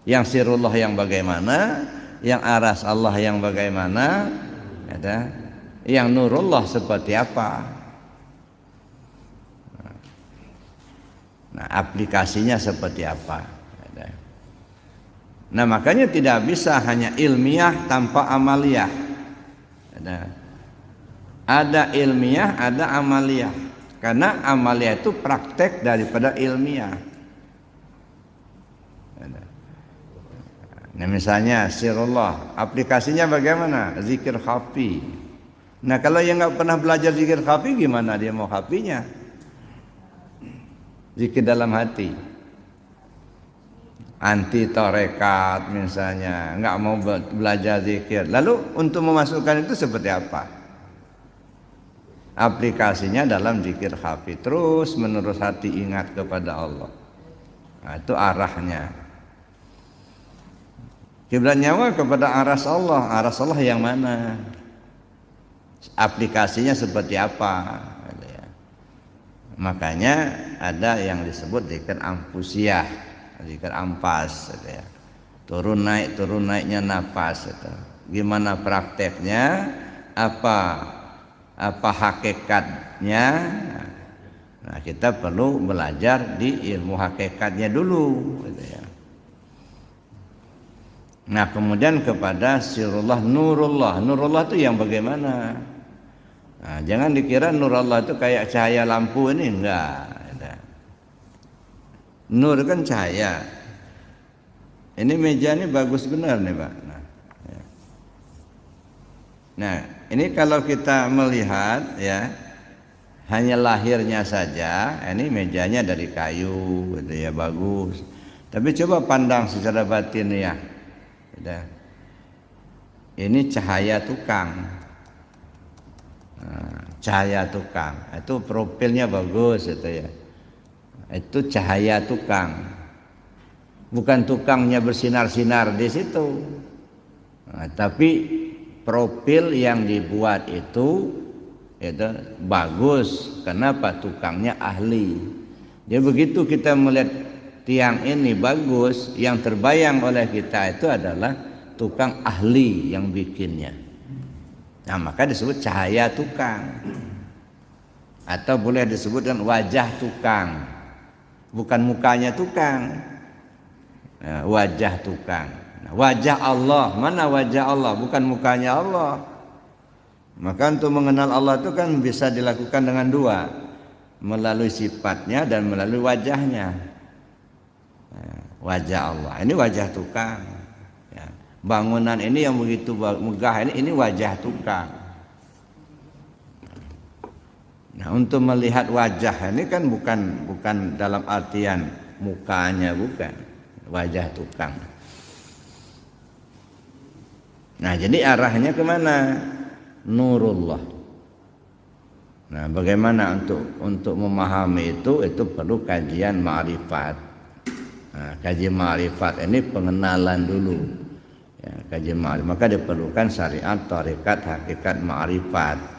Yang sirullah yang bagaimana, yang aras Allah yang bagaimana, ada yang nurullah seperti apa. Nah, aplikasinya seperti apa. Nah, makanya tidak bisa hanya ilmiah tanpa amaliyah. Ada ilmiah, ada amaliyah. Karena amaliyah itu praktek daripada ilmiah. Nah, misalnya sirullah, aplikasinya bagaimana? Zikir khafi. Nah, kalau yang nggak pernah belajar zikir khafi, gimana dia mau khafinya? Zikir dalam hati. Anti tarekat misalnya, nggak mau belajar zikir. Lalu untuk memasukkan itu seperti apa? Aplikasinya dalam zikir khafi, terus menerus hati ingat kepada Allah. Nah, itu arahnya. Kiblat nyawa kepada aras Allah. Aras Allah yang mana? Aplikasinya seperti apa? Makanya ada yang disebut zikir anfusiyah, zikir ampas, turun naiknya nafas. Gimana prakteknya? Apa hakikatnya? Nah, kita perlu belajar di ilmu hakikatnya dulu. Nah, kemudian kepada sirullah, nurullah. Nurullah itu yang bagaimana? Nah, jangan dikira nur Allah itu kayak cahaya lampu ini, enggak. Nur kan cahaya. Ini meja ini bagus benar nih, Pak. Nah, ini kalau kita melihat ya, hanya lahirnya saja, ini mejanya dari kayu, gitu ya, bagus. Tapi coba pandang secara batin ya. Ini cahaya tukang. Cahaya tukang itu profilnya bagus itu ya, itu cahaya tukang, bukan tukangnya bersinar-sinar di situ. Tapi profil yang dibuat itu bagus. Kenapa? Tukangnya ahli. Jadi begitu kita melihat tiang ini bagus, yang terbayang oleh kita itu adalah tukang ahli yang bikinnya. Nah, maka disebut cahaya tukang. Atau boleh disebutkan wajah tukang. Bukan mukanya tukang. Nah, wajah tukang. Nah, wajah Allah, mana wajah Allah? Bukan mukanya Allah. Maka untuk mengenal Allah itu kan bisa dilakukan dengan dua, melalui sifatnya dan melalui wajahnya. Nah, wajah Allah, ini wajah tukang. Bangunan ini yang begitu megah ini wajah tukang. Nah, untuk melihat wajah ini kan bukan dalam artian mukanya, bukan, wajah tukang. Nah, jadi arahnya kemana? Nurullah. Nah, bagaimana untuk memahami itu perlu kajian ma'rifat. Nah, kajian ma'rifat ini pengenalan dulu. Ya, kajian ma'rifat, maka diperlukan syariat, tarekat, hakikat, ma'rifat.